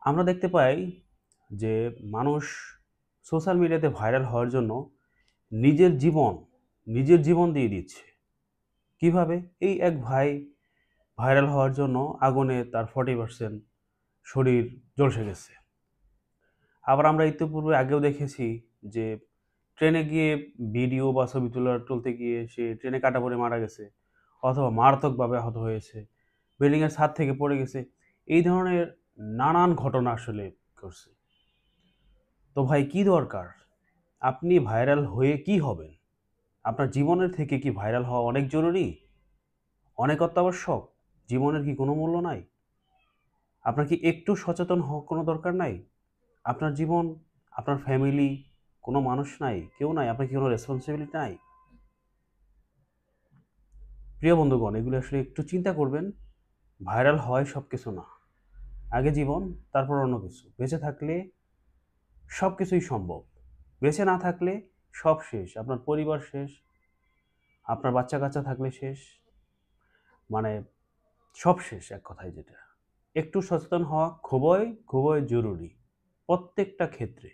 আমরা দেখতে পাই যে মানুষ সোশ্যাল মিডিয়াতে ভাইরাল হওয়ার জন্য নিজের জীবন নিজের জীবন দিয়ে দিচ্ছে। কিভাবে? এই এক ভাই ভাইরাল হওয়ার জন্য আগুনে তার 40% শরীর ঝলসে গেছে। আবার আমরা ইতিপূর্বে আগেও দেখেছি যে ট্রেনে গিয়ে ভিডিও বা ছবি তুলতে গিয়ে সে ট্রেনে কাটা পড়ে মারা গেছে, অথবা মারাত্মকভাবে আহত হয়েছে, বিল্ডিংয়ের ছাদ থেকে পড়ে গেছে। এই ধরনের নানান ঘটনা আসলে ঘটছে। তো ভাই কি দরকার? আপনি ভাইরাল হয়ে কি হবেন? আপনার জীবনের থেকে কি ভাইরাল হওয়া অনেক জরুরি? অনেক অত্যাবশ্যক? জীবনের কি কোনো মূল্য নাই? আপনার কি একটু সচেতন হওয়ার কোনো দরকার নাই? আপনার জীবন, আপনার ফ্যামিলি, কোনো মানুষ নাই, কেউ নাই, আপনার কি কোনো রেসপন্সিবিলিটি নাই? প্রিয় বন্ধুগণ, এগুলো আসলে একটু চিন্তা করবেন। ভাইরাল হওয়াই সব কিছু না। আগে জীবন, তারপর অন্য কিছু। বেঁচে থাকলে সব কিছুই সম্ভব। বেঁচে না থাকলে সব শেষ। আপনার পরিবার শেষ, আপনার বাচ্চা-কাচ্চা থাকলে শেষ। মানে সব শেষ এক কথায় যেটা। একটু সচেতন হওয়া খুবই জরুরি প্রত্যেকটা ক্ষেত্রে।